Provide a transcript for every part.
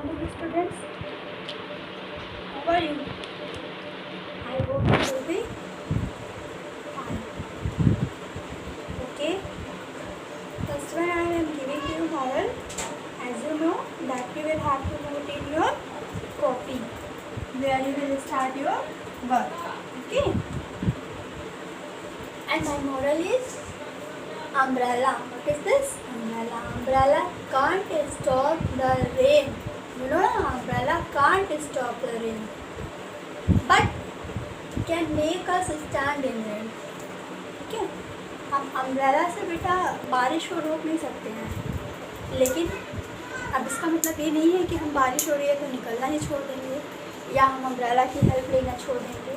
morning, students. How are you? I hope you will be fine. Okay. First one, I am giving you moral. As you know, that you will have to note in your copy where you will start your work. Okay. And my moral is umbrella. What is this? Umbrella. Umbrella can't stop the rain. You know, umbrella can't stop the rain, but can make us stand in rain. ठीक है, हम umbrella से बेटा बारिश को रोक नहीं सकते हैं, लेकिन अब इसका मतलब ये नहीं है कि हम बारिश हो रही है तो निकलना ही छोड़ देंगे या हम अम्ब्रेला की हेल्प लेना छोड़ देंगे,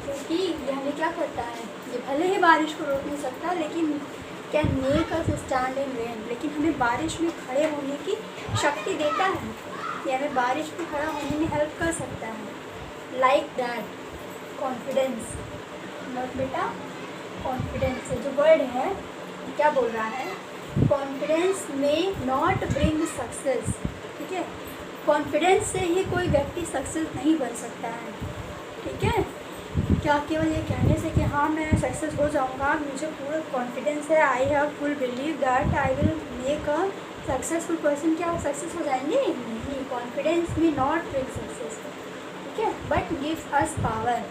क्योंकि ये हमें क्या करता है, ये भले ही बारिश को रोक नहीं सकता लेकिन can make us stand in rain, लेकिन हमें बारिश में खड़े होने की शक्ति देता है, ये हमें बारिश में खड़ा होने में हेल्प कर सकता है. Like that confidence. नोट बेटा, कॉन्फिडेंस जो वर्ड है क्या बोल रहा है, कॉन्फिडेंस में नॉट ब्रिंग सक्सेस. ठीक है, कॉन्फिडेंस से ही कोई व्यक्ति सक्सेस नहीं बन सकता है. ठीक है, क्या केवल ये कहने से कि हाँ मैं सक्सेस हो जाऊँगा, मुझे पूरा कॉन्फिडेंस है, I have full believe that I will make a successful person, क्या आप सक्सेस हो जाएंगे? नहीं, कॉन्फिडेंस में नॉट ब्रिंग सक्सेस. ठीक है, बट गिव्स अस पावर.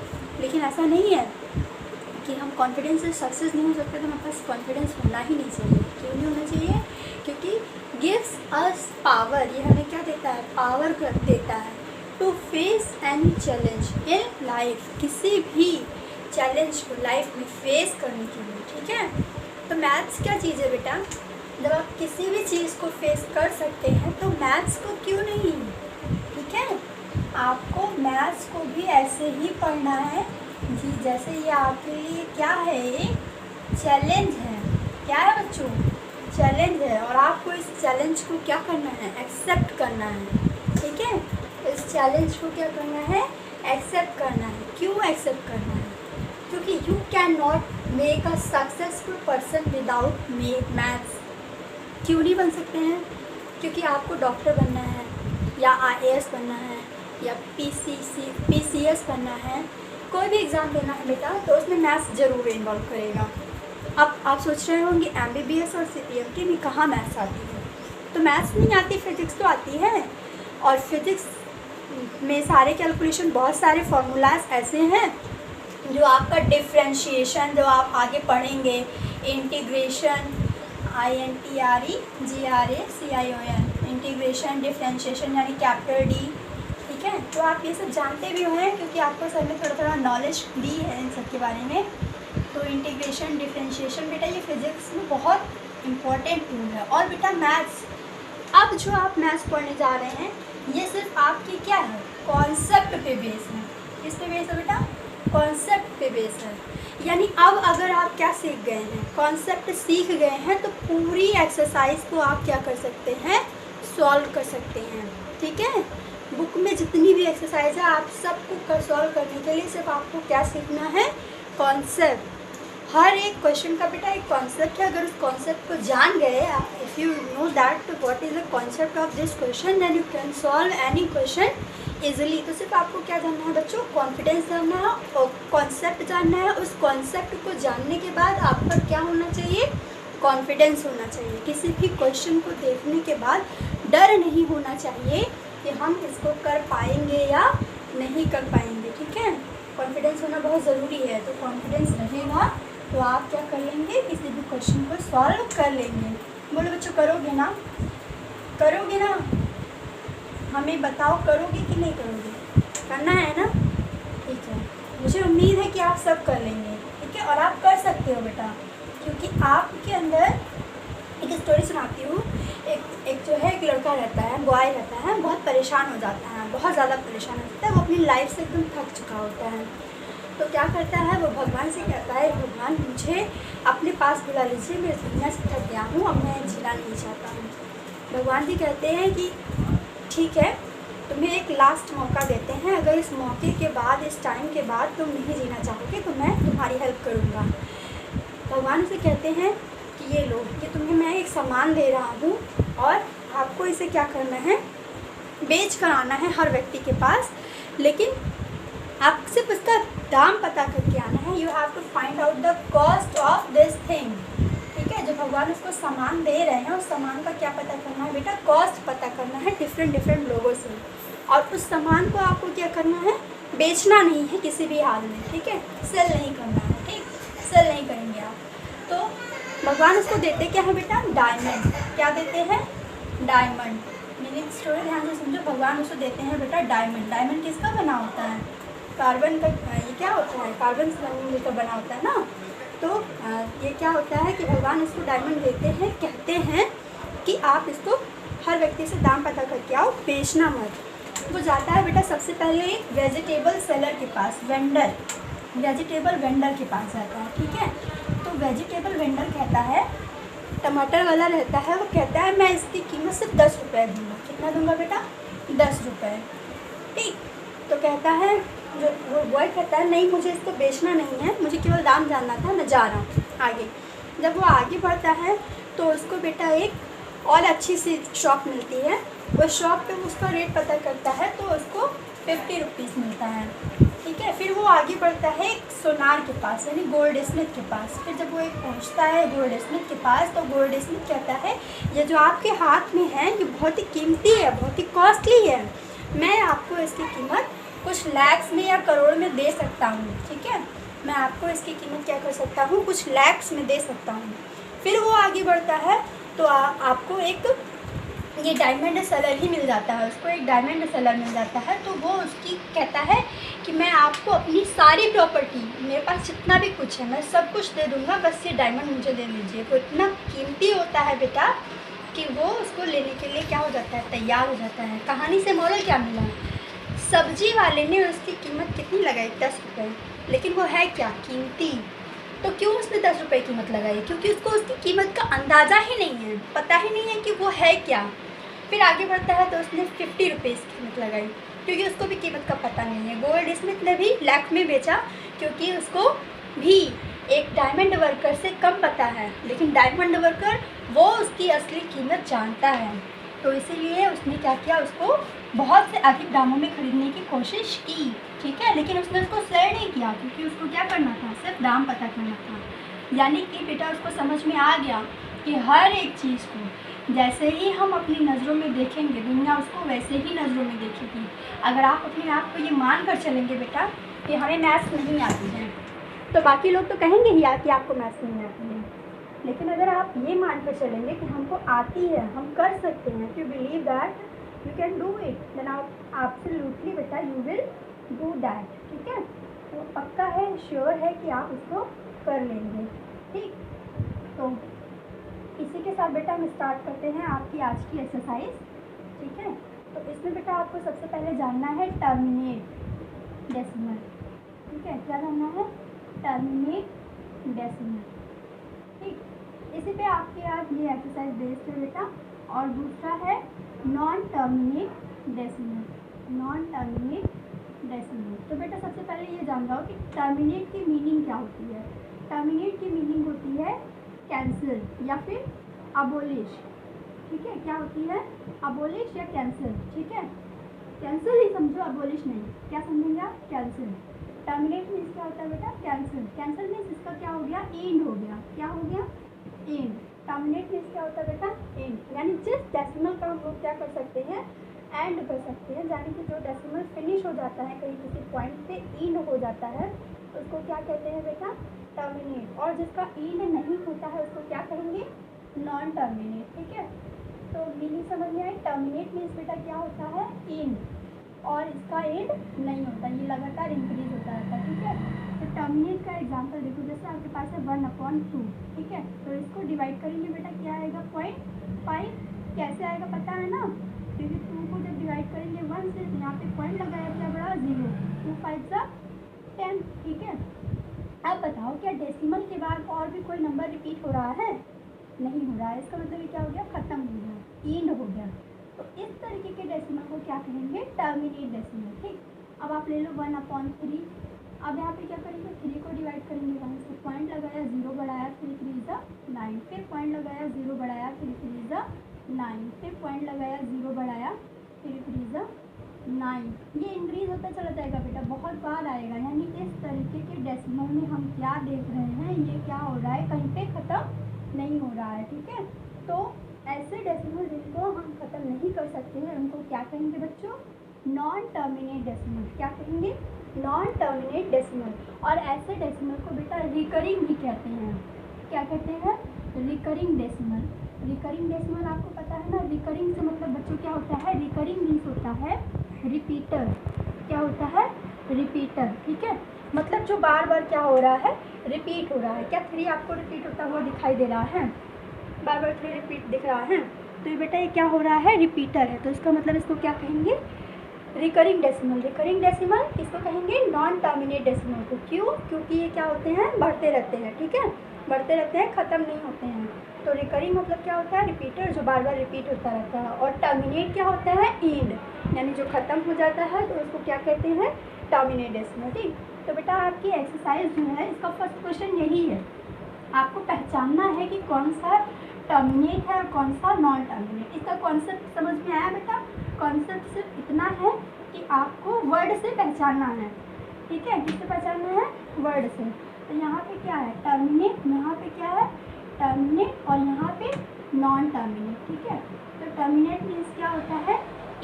लेकिन ऐसा नहीं है कि हम कॉन्फिडेंस से सक्सेस नहीं हो सकते, तो हमारे पास कॉन्फिडेंस होना ही नहीं चाहिए. क्यों नहीं होना चाहिए? क्योंकि गिव्स अस पावर, ये हमें क्या देता है, पावर कर देता है to face any challenge in life, किसी भी चैलेंज को लाइफ में फेस करने के लिए. ठीक है, तो मैथ्स क्या चीज़ है बेटा, जब आप किसी भी चीज़ को फेस कर सकते हैं तो मैथ्स को क्यों नहीं. ठीक है, आपको मैथ्स को भी ऐसे ही पढ़ना है जी, जैसे ये आपके लिए क्या है, चैलेंज है. क्या है बच्चों, चैलेंज है, और आपको इस चैलेंज को क्या करना है, एक्सेप्ट करना है. ठीक है, इस चैलेंज को क्या करना है, एक्सेप्ट करना है. क्यों एक्सेप्ट करना है? क्योंकि you can not make a successful person without maths. क्यों नहीं बन सकते हैं? क्योंकि आपको डॉक्टर बनना है या IAS बनना है या PCS बनना है, कोई भी एग्ज़ाम देना है बेटा, तो उसमें मैथ्स ज़रूर इन्वॉल्व करेगा. अब आप सोच रहे होंगे MBBS और CPMT में कहाँ मैथ्स आती है, तो मैथ्स नहीं आती, फिज़िक्स तो आती है. और फिज़िक्स में सारे कैलकुलेशन, बहुत सारे फार्मूलाज ऐसे हैं जो आपका डिफ्रेंशिएशन, जो आप आगे पढ़ेंगे, इंटीग्रेशन, INTREGRACION, इंटीग्रेशन, डिफ्रेंशिएशन यानी कैपिटल D. ठीक है, तो आप ये सब जानते भी होंगे क्योंकि आपको सर ने थोड़ा थोड़ा नॉलेज दी है इन सब के बारे में. तो इंटीग्रेशन, डिफ्रेंशिएशन बेटा ये फिज़िक्स में बहुत इम्पोर्टेंट टूल है. और बेटा मैथ्स, अब जो आप मैथ्स पढ़ने जा रहे हैं ये सिर्फ आपकी क्या है, कॉन्सेप्ट पे बेस है. किस पे बेस है बेटा, कॉन्सेप्ट पे बेस है. यानी अब अगर आप क्या सीख गए हैं, कॉन्सेप्ट सीख गए हैं, तो पूरी एक्सरसाइज को आप क्या कर सकते हैं, सॉल्व कर सकते हैं. ठीक है, बुक में जितनी भी एक्सरसाइज है आप सबको सॉल्व करने के लिए सिर्फ आपको क्या सीखना है, कॉन्सेप्ट. हर एक क्वेश्चन का बेटा एक कॉन्सेप्ट है. अगर उस कॉन्सेप्ट को जान गए, if you know that what is the concept of this question, then you can solve any question easily. तो सिर्फ आपको क्या जानना है बच्चों, कॉन्फिडेंस जानना है और कॉन्सेप्ट जानना है. उस कॉन्सेप्ट को जानने के बाद आपका क्या होना चाहिए, कॉन्फिडेंस होना चाहिए. किसी भी क्वेश्चन को देखने के बाद डर नहीं होना चाहिए कि हम इसको कर पाएंगे या नहीं कर पाएंगे. ठीक है, कॉन्फिडेंस होना बहुत ज़रूरी है. तो कॉन्फिडेंस रहेगा तो आप क्या कर लेंगे, किसी भी क्वेश्चन को सॉल्व कर लेंगे. बोलो बच्चों, करोगे ना, करोगे ना, हमें बताओ करोगे कि नहीं करोगे, करना है ना. ठीक है, मुझे उम्मीद है कि आप सब कर लेंगे. ठीक है, और आप कर सकते हो बेटा, क्योंकि आपके अंदर एक स्टोरी सुनाती हूँ. एक जो है, एक लड़का रहता है, बॉय रहता है, बहुत परेशान हो जाता है, बहुत ज़्यादा परेशान हो जाता है. वो अपनी लाइफ से एकदम थक चुका होता है. तो क्या करता है, वो भगवान से कहता है, भगवान मुझे अपने पास बुला लीजिए, मैं इस दुनिया से थक गया हूँ, अब मैं जीना नहीं चाहता हूँ. भगवान जी कहते हैं कि ठीक है, तुम्हें एक लास्ट मौका देते हैं, अगर इस मौके के बाद, इस टाइम के बाद तुम नहीं जीना चाहोगे तो मैं तुम्हारी हेल्प करूँगा. भगवान से कहते हैं कि ये लो, कि तुम्हें मैं एक सामान दे रहा हूँ और आपको इसे क्या करना है, बेच कर आना है हर व्यक्ति के पास, लेकिन आप सिर्फ उसका दाम पता करके आना है। You have to find out the cost of this thing. ठीक है, जो भगवान उसको सामान दे रहे हैं उस सामान का क्या पता करना है बेटा, कॉस्ट पता करना है डिफरेंट लोगों से, और उस सामान को आपको क्या करना है, बेचना नहीं है किसी भी हाल में। ठीक है, सेल नहीं करना है। ठीक, सेल नहीं करेंगे आप। तो भगवान उसको देते क्या है बेटा, डायमंड। क्या देते हैं, डायमंड। मेरी स्टोरी ध्यान से समझो, भगवान उसको देते हैं बेटा डायमंड। डायमंड किसका बना होता है, कार्बन का। ये क्या होता है, कार्बन से का बना होता है ना। तो ये क्या होता है कि भगवान इसको डायमंड देते हैं, कहते हैं कि आप इसको हर व्यक्ति से दाम पता करके आओ, बेचना मत। वो जाता है बेटा सबसे पहले वेजिटेबल सेलर के पास, वेंडर, वेजिटेबल वेंडर के पास जाता है। ठीक है, तो वेजिटेबल वेंडर कहता है, टमाटर वाला रहता है, वो कहता है मैं इसकी कीमत सिर्फ 10 रुपये दूँगा। कितना दूंगा बेटा, 10 रुपये। ठीक, तो कहता है, जो वो बॉय कहता है नहीं मुझे इसको बेचना नहीं है, मुझे केवल दाम जानना था, मैं जा रहा हूँ आगे। जब वो आगे बढ़ता है तो उसको बेटा एक और अच्छी सी शॉप मिलती है। उस शॉप पे उसका रेट पता करता है तो उसको 50 रुपीज़ मिलता है। ठीक है, फिर वो आगे बढ़ता है एक सोनार के पास, यानी गोल्ड स्मिथ के पास। फिर जब वो एक पहुंचता है गोल्ड स्मिथ के पास तो गोल्ड स्मिथ कहता है ये जो आपके हाथ में है ये बहुत ही कीमती है, बहुत ही कॉस्टली है, मैं आपको इसकी कीमत कुछ लैक्स में या करोड़ में दे सकता हूँ। ठीक है, मैं आपको इसकी कीमत क्या कर सकता हूँ, कुछ लैक्स में दे सकता हूँ। फिर वो आगे बढ़ता है तो आपको एक ये डायमंड सेलर ही मिल जाता है, उसको एक डायमंड सेलर मिल जाता है। तो वो उसकी कहता है कि मैं आपको अपनी सारी प्रॉपर्टी, मेरे पास जितना भी कुछ है मैं सब कुछ दे दूँगा, बस ये डायमंड मुझे दे दीजिए। वो इतना कीमती होता है बेटा कि वो उसको लेने के लिए क्या हो जाता है, तैयार हो जाता है। कहानी से मोरल क्या मिला, सब्जी वाले ने उसकी कीमत कितनी लगाई, 10 रुपये, लेकिन वो है क्या, कीमती। तो क्यों उसने 10 रुपये कीमत लगाई, क्योंकि उसको उसकी कीमत का अंदाज़ा ही नहीं है, पता ही नहीं है कि वो है क्या। फिर आगे बढ़ता है तो उसने 50 रुपीज़ कीमत लगाई, क्योंकि उसको भी कीमत का पता नहीं है। गोल्ड स्मिथ ने भी लाख में बेचा, क्योंकि उसको भी एक डायमंड वर्कर से कम पता है, लेकिन डायमंड वर्कर वो उसकी असली कीमत जानता है। तो इसीलिए उसने क्या किया, उसको बहुत से अधिक दामों में ख़रीदने की कोशिश की। ठीक है, लेकिन उसने उसको सेल नहीं किया, क्योंकि उसको क्या करना था, सिर्फ दाम पता करना था। यानी कि बेटा उसको समझ में आ गया कि हर एक चीज़ को जैसे ही हम अपनी नज़रों में देखेंगे दुनिया उसको वैसे ही नज़रों में देखेगी। अगर आप अपने आप को ये मान कर चलेंगे बेटा कि हमें मैथ्स नहीं आती है, तो बाकी लोग तो कहेंगे ही कि आपको मैथ्स नहीं आती है, लेकिन अगर आप ये मान कर चलेंगे कि हमको आती है, हम कर सकते हैं, if you believe that you can do it, then absolutely बेटा you will do that। ठीक है, तो पक्का है, श्योर है कि आप उसको कर लेंगे। ठीक, तो इसी के साथ बेटा हम स्टार्ट करते हैं आपकी आज की एक्सरसाइज। ठीक है, तो इसमें बेटा आपको सबसे पहले जानना है टर्मिनेट डेसिमल। ठीक है, क्या जानना है, टर्मिनेट डेसिमल। ठीक, इसी पे आपके आज ये एक्सरसाइज बेस्ड है बेटा। और दूसरा है non terminate decimal, non terminate decimal. तो बेटा सबसे पहले ये जान जाओ कि टर्मिनेट की मीनिंग क्या होती है। टर्मिनेट की मीनिंग होती है कैंसिल या फिर अबोलिश। ठीक है, क्या होती है, अबोलिश या कैंसिल। ठीक है, कैंसिल ही समझो, अबोलिश नहीं। क्या समझेंगे आप, कैंसिल। टर्मिनेट मीन्स क्या होता है बेटा, कैंसिल। कैंसिल मीन्स इसका क्या हो गया, एंड हो गया। क्या हो गया, एंड। टर्मिनेट मीन्स क्या होता है बेटा, एंड। यानी जिस डेसिमल का हम लोग क्या कर सकते हैं, एंड कर सकते हैं, यानी कि जो डेसिमल फिनिश हो जाता है कहीं किसी पॉइंट पे, एंड हो जाता है, उसको क्या कहते हैं बेटा, टर्मिनेट। और जिसका एंड नहीं होता है उसको क्या कहेंगे, नॉन टर्मिनेट। ठीक है, तो मीनिंग समझ में आई। टर्मिनेट मीन्स बेटा क्या होता है, एंड, और इसका एंड नहीं होता, ये लगातार इंक्रीज होता रहता है। ठीक है, तो टर्मिनेट का एग्जांपल देखो, जैसे आपके पास है 1/2। ठीक है, तो इसको डिवाइड करेंगे बेटा, क्या आएगा, 0.5। कैसे आएगा पता है ना, क्योंकि 2 को जब डिवाइड करेंगे 1 से, तो यहाँ पे पॉइंट लगाया, क्या बड़ा, 0। 2 5 10। ठीक है, अब बताओ क्या डेसिमल के बाद और भी कोई नंबर रिपीट हो रहा है, नहीं हो रहा है। इसका मतलब ये क्या हो गया, ख़त्म हो गया, एंड हो गया। तो इस तरीके के डेसिमल को क्या कहेंगे, टर्मिनेट डेसिमल। ठीक, अब आप ले लो 1/3। अब यहाँ पे क्या करेंगे, 3 को डिवाइड करेंगे 1 से, पॉइंट लगाया, 0 बढ़ाया, 3 3 9। फिर पॉइंट लगाया, 0 बढ़ाया, 3 3 9। फिर पॉइंट लगाया, 0 बढ़ाया, 3 3 9, ये इंक्रीज होता चला जाएगा बेटा, बहुत बार आएगा। यानी इस तरीके के डेसिमल में हम क्या देख रहे हैं, ये क्या हो रहा है, कहीं पे ख़त्म नहीं हो रहा है, ठीक है। तो ऐसे डेसिमल जिनको हम ख़त्म नहीं कर सकते हैं उनको क्या कहेंगे बच्चों, नॉन टर्मिनेट डेसिमल। क्या कहेंगे, नॉन टर्मिनेट डेसिमल। और ऐसे डेसिमल को बेटा रिकरिंग भी कहते हैं। क्या कहते हैं, रिकरिंग डेसिमल। रिकरिंग डेसिमल आपको पता है ना, रिकरिंग से मतलब बच्चों क्या होता है, रिकरिंग मीन्स होता है रिपीटर। क्या होता है, रिपीटर, ठीक है। मतलब जो बार बार क्या हो रहा है, रिपीट हो रहा है। क्या 3 आपको रिपीट होता हुआ दिखाई दे रहा है, बार बार 3 रिपीट दिख रहा है, तो ये बेटा ये क्या हो रहा है, रिपीटर है। तो इसका मतलब इसको क्या कहेंगे, रिकरिंग डेसिमल। रिकरिंग डेसिमल इसको कहेंगे नॉन टर्मिनेट डेसिमल को। क्यों, क्योंकि ये क्या होते हैं, बढ़ते रहते हैं, ठीक है, बढ़ते रहते हैं, ख़त्म नहीं होते हैं। तो रिकरिंग मतलब क्या होता है, रिपीटर, जो बार बार रिपीट होता रहता है। और टर्मिनेट क्या होता है, एंड, यानी जो ख़त्म हो जाता है, तो उसको क्या कहते हैं, टर्मिनेट डेसिमल, ठीक। तो बेटा आपकी एक्सरसाइज जो है इसका फर्स्ट क्वेश्चन यही है, आपको पहचानना है कि कौन सा टर्मिनेट है और कौन सा नॉन टर्मिनेट। इसका कॉन्सेप्ट समझ में आया बेटा। कॉन्सेप्ट सिर्फ इतना है कि आपको वर्ड से पहचानना है, ठीक है। किससे पहचानना है, वर्ड से। तो यहाँ पे क्या है, टर्मिनेट, यहाँ पे क्या है, टर्मिनेट, और यहाँ पे नॉन टर्मिनेट, ठीक है। तो टर्मिनेट मीन्स क्या होता है,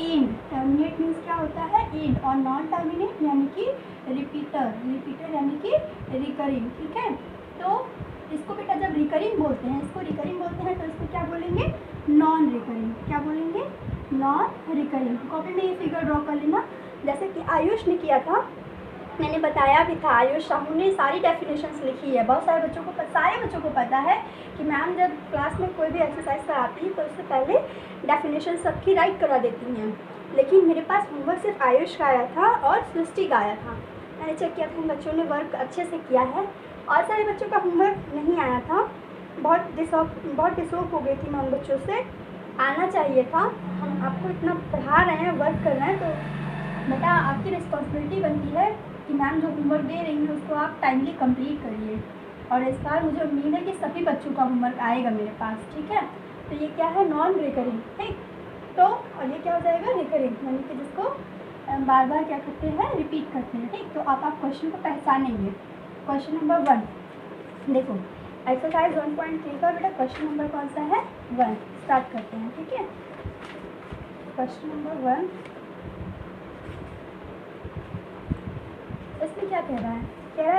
एंड। टर्मिनेट मीन्स क्या होता है, एंड। और नॉन टर्मिनेट यानी कि रिपीटर, रिपीटर यानी कि रिकरिंग, ठीक है। तो इसको बेटा जब रिकरिंग बोलते हैं, इसको रिकरिंग बोलते हैं, तो इसको क्या बोलेंगे, नॉन रिकरिंग। क्या बोलेंगे, नॉन रिकरिंग। कॉपी में ये फिगर ड्रॉ कर लेना, जैसे कि आयुष ने किया था, मैंने बताया भी था। आयुष साहू ने सारी डेफिनेशंस लिखी है। बहुत सारे बच्चों को पता है कि मैम जब क्लास में कोई भी एक्सरसाइज कराती है तो उससे पहले डेफिनेशन सबकी राइट करा देती हैं। लेकिन मेरे पास होमवर्क सिर्फ आयुष का आया था और सृष्टि का आया था। मैंने चेक किया था, बच्चों ने वर्क अच्छे से किया है, और सारे बच्चों का होमवर्क नहीं आया था। बहुत डिसऑफ हो गई थी मैं उन बच्चों से। आना चाहिए था, हम आपको इतना पढ़ा रहे हैं, वर्क कर रहे हैं, तो बेटा आपकी रिस्पॉन्सिबिलिटी बनती है कि मैम जो होमवर्क दे रही है उसको आप टाइमली कंप्लीट करिए। और इस बार मुझे उम्मीद है कि सभी बच्चों का होमवर्क आएगा मेरे पास, ठीक है। तो ये क्या है, नॉन रिकरिंग, ठीक। तो और ये क्या हो जाएगा, रिकरिंग, यानी कि जिसको बार बार क्या करते हैं, रिपीट करते हैं, ठीक। तो अब आप क्वेश्चन को पहचानेंगे। क्वेश्चन नंबर 1 देखो, एक्सरसाइज 1.3 का बेटा क्वेश्चन नंबर कौन सा है, 1। स्टार्ट करते हैं, ठीक है। क्वेश्चन नंबर 1, इसमें क्या कह रहा है,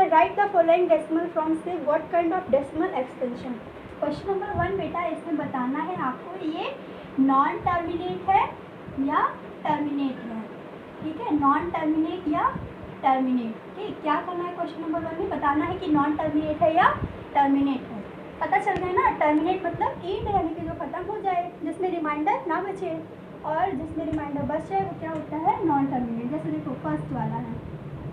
write the following decimal from से what kind of decimal expansion. Question number 1 बेटा इसमें बताना है आपको ये नॉन टर्मिनेट है या टर्मिनेट है, ठीक है, नॉन टर्मिनेट या टर्मिनेट, ठीक। क्या करना है क्वेश्चन नंबर 1 में, बताना है कि नॉन टर्मिनेट है या टर्मिनेट है। पता चल गया ना, टर्मिनेट मतलब एंड, यानी कि जो खत्म हो जाए, जिसमें रिमाइंडर ना बचे, और जिसमें रिमाइंडर बच जाए वो क्या होता है, नॉन टर्मिनेट। जैसे देखो फर्स्ट वाला है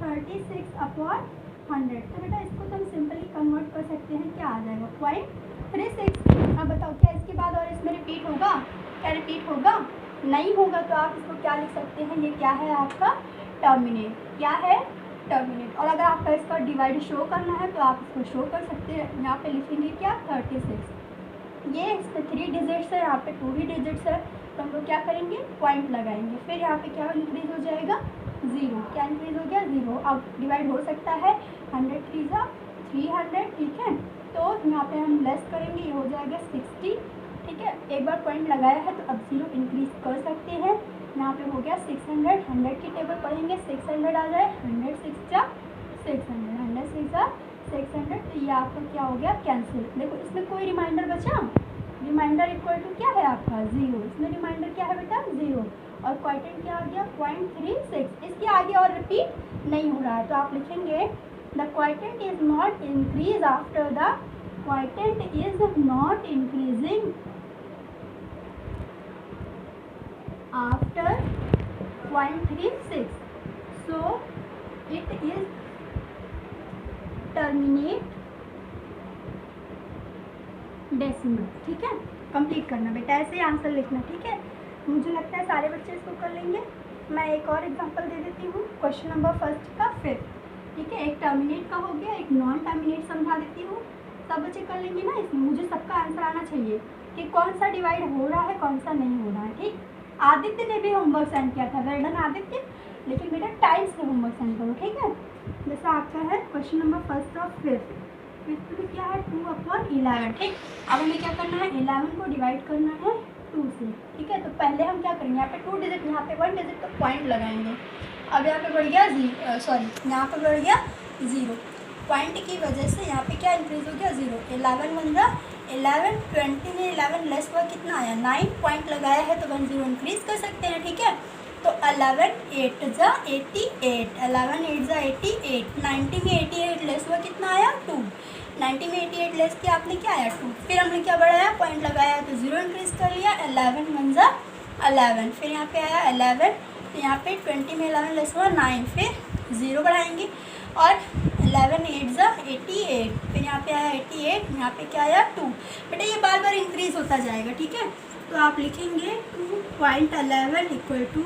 36/100, तो बेटा इसको तो हम सिंपली कन्वर्ट कर सकते हैं, क्या आ जाएगा 0.36। अब बताओ क्या इसके बाद और इसमें रिपीट होगा, क्या रिपीट होगा, नहीं होगा। तो आप इसको क्या लिख सकते हैं, ये क्या है आपका टर्मिनेट, क्या है टर्मिनेट। और अगर आपका इसका डिवाइड शो करना है तो आप इसको शो कर सकते हैं। यहाँ पे लिखेंगे क्या 36, ये इसमें 3 डिजिट्स है, यहाँ पे 2 ही डिजिट्स है, तो हम लोग क्या करेंगे, पॉइंट लगाएंगे। फिर यहाँ पे क्या इंक्रीज हो जाएगा, 0, क्या इंक्रीज हो गया, 0। अब डिवाइड हो सकता है, 100 3 300, ठीक है। तो यहाँ पे हम लेस करेंगे, ये हो जाएगा 60, ठीक है। एक बार पॉइंट लगाया है तो अब 0 इंक्रीज कर सकते हैं। यहाँ पे हो गया 600, 100 की टेबल पढ़ेंगे, 600 आ जाए, 100 6 जा 600, 100 6 जा 600, तो ये आपका क्या हो गया, कैंसिल। देखो इसमें कोई रिमाइंडर बचा, रिमाइंडर इक्वल टू क्या है आपका 0, इसमें रिमाइंडर क्या है बेटा 0, और क्वाइटेंट क्या आ गया 0.36। इसके आगे और रिपीट नहीं हो रहा है, तो आप लिखेंगे the quotient is not increase after the quotient is not increasing after 0.36, so it is terminate decimal, ठीक है। कंप्लीट करना बेटा, ऐसे ही आंसर लिखना, ठीक है। मुझे लगता है सारे बच्चे इसको कर लेंगे। मैं एक और एग्जांपल दे देती हूँ, क्वेश्चन नंबर 1 का 5, ठीक है। एक टर्मिनेट का हो गया, एक नॉन टर्मिनेट समझा देती हूँ, सब बच्चे कर लेंगे ना। इसमें मुझे सबका आंसर आना चाहिए कि कौन सा डिवाइड हो रहा है, कौन सा नहीं हो रहा है, ठीक। आदित्य ने भी होमवर्क सेंड किया था, वेल डन आदित्य। लेकिन बेटा टाइम्स के होमवर्क सेंड करो, ठीक है। जैसा आपका है क्वेश्चन नंबर फर्स्ट और फिफ्थ में क्या है 2/11, ठीक। अब हमें क्या करना है, 11 को डिवाइड करना है 2 से, ठीक है। तो पहले हम क्या करेंगे, यहाँ पे 2 डिजिट, यहाँ पे 1 डिजिट, तो पॉइंट लगाएंगे। अब यहाँ पे बढ़ गया यहाँ पे बढ़ गया 0, पॉइंट की वजह से यहाँ पे क्या इंक्रीज हो गया 0। 11 बन रहा 11, 20 में 11 लेस हुआ कितना आया 9, पॉइंट लगाया है तो 1 0 इंक्रीज कर सकते हैं, ठीक है। तो 11 8 जा 88, 11 8 जा 88, 90 में 88 लेस हुआ कितना आया 2, 90 में 88 लेस किया आपने क्या आया 2, फिर हमने क्या बढ़ाया पॉइंट लगाया तो 0 इंक्रीज कर लिया, 11 1 जा 11, फिर यहाँ पे आया 11, तो यहाँ पे 20 में 11 लेस हुआ 9, फिर 0 बढ़ाएंगे और 11 8 जा 88, फिर यहाँ पे आया 88, यहाँ पे क्या आया 2। बेटा ये बार बार इंक्रीज होता जाएगा, ठीक है। तो आप लिखेंगे 2.11 इक्वल टू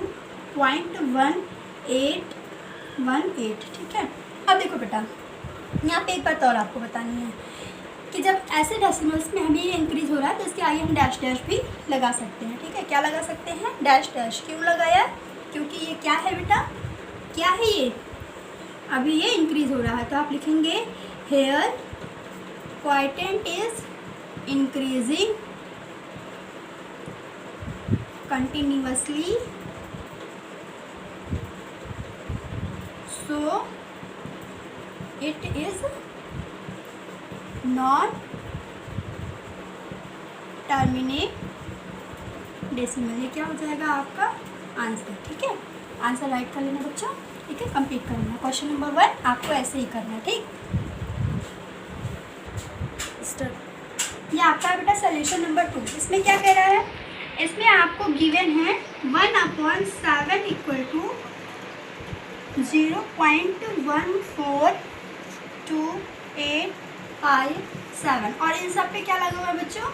0.1818, ठीक है। अब देखो बेटा यहाँ पे एक बात और आपको बतानी है कि जब ऐसे डेसिमल्स में हमें ये इंक्रीज हो रहा है तो इसके आगे हम डैश डैश भी लगा सकते हैं, ठीक है। क्या लगा सकते हैं, डैश डैश। क्यों लगाया, क्योंकि ये क्या है बेटा, क्या है ये, अभी ये इंक्रीज हो रहा है। तो आप लिखेंगे here quotient is increasing continuously, so it is non terminate decimal. ये क्या हो जाएगा आपका आंसर, ठीक है। आंसर राइट कर लेना बच्चों, ठीक है। कंप्लीट कर लेना क्वेश्चन नंबर 1, आपको ऐसे ही करना है, ठीक। ये आपका है बेटा सोल्यूशन नंबर 2। इसमें क्या कह रहा है, इसमें आपको गिवन है 1/7 इक्वल टू 0.142857 और इन सब पे क्या लगा हुआ है बच्चों,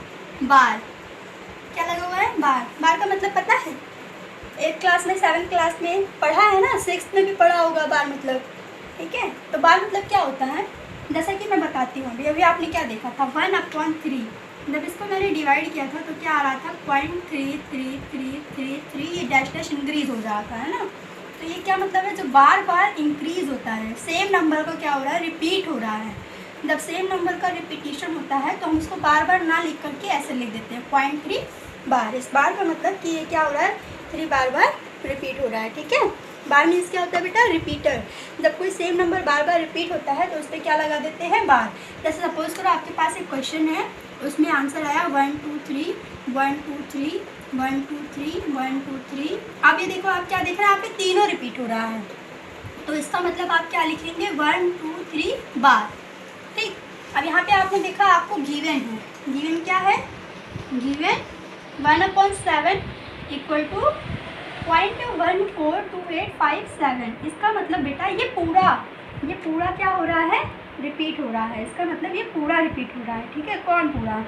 बार। क्या लगा हुआ है, बार। बार का मतलब पता है, 8 क्लास में 7 क्लास में पढ़ा है ना, 6th में भी पढ़ा होगा बार मतलब, ठीक है। तो बार मतलब क्या होता है, जैसा कि मैं बताती हूँ अभी आपने क्या देखा था 1/3, जब इसको मैंने डिवाइड किया था तो क्या आ रहा था 0.3333, ये डैश डैश इंक्रीज हो जाता है ना। तो ये क्या मतलब है, जो बार बार इंक्रीज होता है, सेम नंबर का क्या हो रहा है, रिपीट हो रहा है। जब सेम नंबर का रिपीटिशन होता है तो हम उसको बार बार ना लिख करके ऐसे लिख देते हैं 0.3 बार। इस बार का मतलब कि ये क्या हो रहा है, 3 बार बार रिपीट हो रहा है, ठीक है। बार मीन्स क्या होता है बेटा, रिपीटर। जब कोई सेम नंबर बार बार रिपीट होता है तो उस पर क्या लगा देते हैं, बार। जैसे सपोज करो आपके पास एक क्वेश्चन है, उसमें आंसर आया 1 2 3 1 2 3 1 2 3 1 2 3। अब ये देखो आप क्या देख रहे हैं, यहाँ पे तीनों रिपीट हो रहा है, तो इसका मतलब आप क्या लिखेंगे 1 2 3 बार, ठीक। अब यहाँ पे आपने देखा आपको गिवन है, गिवन क्या है, गिवन 1/7 इक्वल टू 0.142857। इसका मतलब बेटा ये पूरा क्या हो रहा है, रिपीट हो रहा है। इसका मतलब ये पूरा रिपीट हो रहा है, ठीक है। कौन पूरा,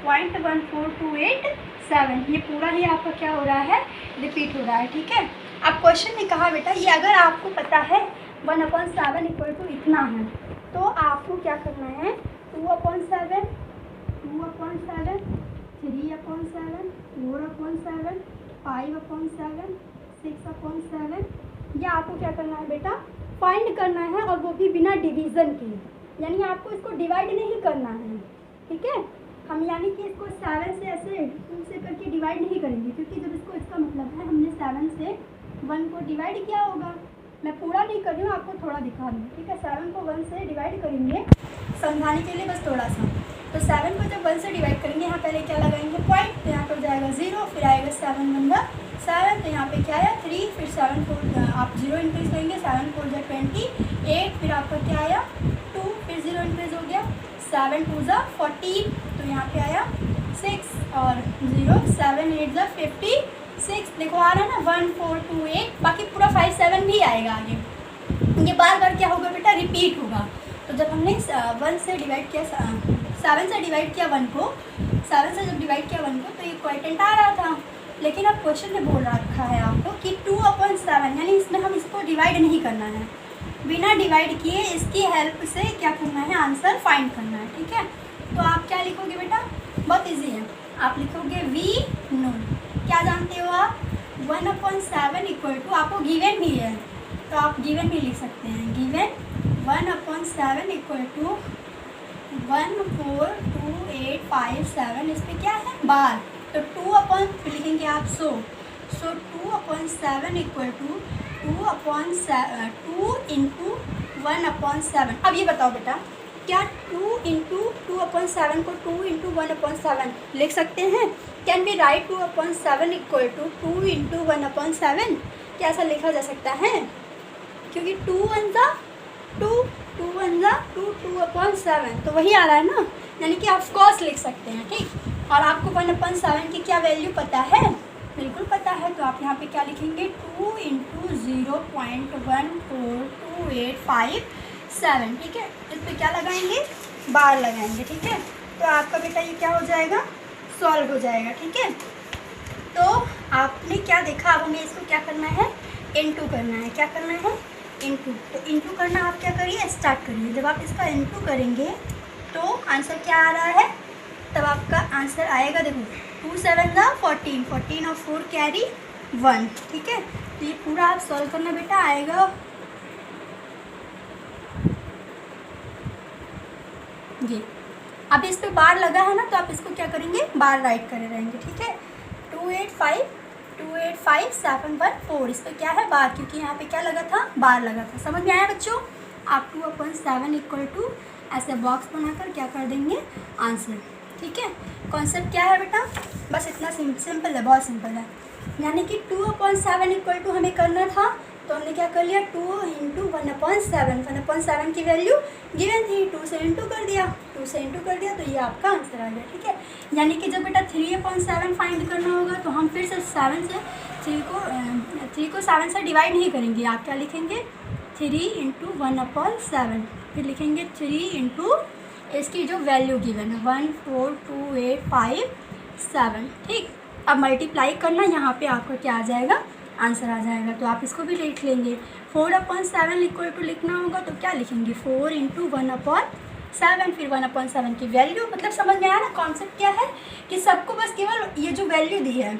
0.14287, ये पूरा ही आपका क्या हो रहा है, रिपीट हो रहा है, ठीक है। अब क्वेश्चन ने कहा बेटा ये अगर आपको पता है 1/7 इक्वल टू इतना है तो आपको क्या करना है, 2/7 2/7 3/7 4/7 5/7 6/7, ये आपको क्या करना है बेटा, फाइंड करना है, और वो भी बिना डिवीज़न के, यानी आपको इसको डिवाइड नहीं करना है, ठीक है। हम यानी कि इसको 7 से ऐसे 2 से करके डिवाइड नहीं करेंगे, क्योंकि जब इसको, इसका मतलब है हमने 7 से 1 को डिवाइड किया होगा। मैं पूरा नहीं कर रही हूँ, आपको थोड़ा दिखा रही हूँ, ठीक है। 7 को 1 से डिवाइड करेंगे समझाने के लिए बस थोड़ा सा। तो 7 को जब 1 से डिवाइड करेंगे, यहाँ पहले क्या लगाएंगे पॉइंट, तो यहाँ पर जाएगा 0, फिर आएगा 7 1 7, तो यहाँ पे क्या आया 3, फिर 7 4 आप 0 इंक्रीज करेंगे, 7 4 28, फिर आपका क्या आया 2, फिर 0 इंक्रीज हो गया, 7 2 14, तो यहाँ पे आया 6 और 0, 7 8 56। देखो आ रहा है ना 1 4 2 8, बाकी पूरा 5 7 भी आएगा आगे। ये बार बार क्या होगा बेटा, रिपीट होगा। तो जब हमने 1 से डिवाइड किया, 7 से डिवाइड किया 1 को, 7 से जब डिवाइड किया 1 को तो ये क्वाइटेंट आ रहा था। लेकिन अब क्वेश्चन में बोल रखा है आपको कि 2/7, यानी इसमें हम इसको डिवाइड नहीं करना है, बिना डिवाइड किए इसकी हेल्प से क्या करना है, आंसर फाइंड करना है, ठीक है। तो आप क्या लिखोगे बेटा, बहुत इजी है, आप लिखोगे वी नो। क्या जानते हो आप, 1/7 इक्वल टू, आपको गिवन भी है तो आप गिवन भी लिख सकते हैं, गिवन 1/7 इक्वल टू 14285 इस पर क्या है बार, तो 2 लिखेंगे आप 100, सो 2/7 इक्वल टू 2 इंटू 1/7। अब ये बताओ बेटा, क्या 2 इंटू 2/7 को 2 इंटू 1/7 लिख सकते हैं? Can we write 2/7 equal to 2 into 1/7? क्या ऐसा लिखा जा सकता है? क्योंकि 2 1 ज़ा 2, 2 1 ज़ा 2, 2/7 तो वही आ रहा है ना, यानी कि ऑफ कोर्स लिख सकते हैं। ठीक, और आपको 1/7 की क्या वैल्यू पता है? बिल्कुल पता है, तो आप यहाँ पे क्या लिखेंगे 2 इंटू 0.14285। ठीक है, इस पर क्या लगाएंगे बार लगाएंगे। ठीक है, तो आपका बेटा ये क्या हो जाएगा सॉल्व हो जाएगा। ठीक है, तो आपने क्या देखा, अब हमें इसको क्या करना है इनटू करना है। क्या करना है इनटू, तो इनटू करना आप क्या करिए स्टार्ट करिए। जब आप इसका इनटू करेंगे तो आंसर क्या आ रहा है, तब आपका आंसर आएगा, देखो 2 7 ज़ा 14, 14 और 4 कैरी 1। ठीक है, तो ये पूरा आप सॉल्व करना बेटा आएगा ये। अब इस पे बार लगा है ना, तो आप इसको क्या करेंगे बार राइट करे रहेंगे। ठीक है, 285,714 इस पर क्या है बार, क्योंकि यहाँ पे क्या लगा था बार लगा था। समझ में आया बच्चों? आप 2/7 इक्वल टू ऐसे बॉक्स बनाकर क्या कर देंगे आंसर। ठीक है, कॉन्सेप्ट क्या है बेटा, बस इतना सिंपल है, बहुत सिंपल है। यानी कि 2/7 इक्वल टू हमें करना था, तो हमने क्या कर लिया 2 इंटू 1/7, 1/7 की वैल्यू गिवन थी, 2 से इंटू कर दिया, 2 से इंटू कर दिया, तो ये आपका आंसर आ गया। ठीक है, यानी कि जब बेटा 3/7 फाइंड करना होगा तो हम फिर से 3 को 7 से डिवाइड नहीं करेंगे। आप क्या लिखेंगे 3 इंटू 1/7, फिर लिखेंगे 3 इंटू इसकी जो वैल्यू गिवन है 14285। ठीक, अब मल्टीप्लाई करना, यहाँ पे आपको क्या आ जाएगा आंसर आ जाएगा, तो आप इसको भी लिख लेंगे। 4/7 इक्वल टू लिखना होगा तो क्या लिखेंगे 4 इंटू 1/7, फिर 1/7 की वैल्यू। मतलब समझ में आया ना कॉन्सेप्ट क्या है, कि सबको बस केवल ये जो वैल्यू दी है,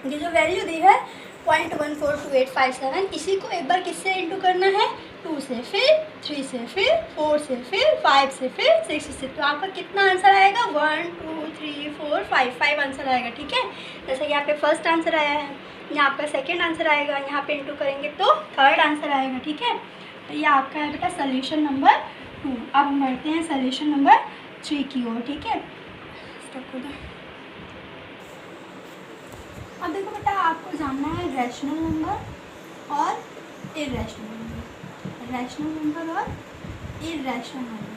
ये जो वैल्यू दी है 0.142857, इसी को एक बार किससे इंटू करना है 2 से, फिर 3 से, फिर 4 से, फिर 5 से, फिर 6 से, तो आपका कितना आंसर आएगा 1 2 3 4 5 आंसर आएगा। ठीक है, जैसे यहाँ पे फर्स्ट आंसर आया है, यहाँ आपका सेकेंड आंसर आएगा, यहाँ पे इंटू करेंगे तो थर्ड आंसर आएगा। ठीक है, तो ये आपका है बेटा सोल्यूशन नंबर 2। अब हम बढ़ते हैं सोल्यूशन नंबर 3 की ओर। ठीक है, स्टॉप हो गया। अब देखो बेटा, आपको जानना है रैशनल नंबर और इर्रेशनल नंबर, रैशनल नंबर और इर्रेशनल नंबर।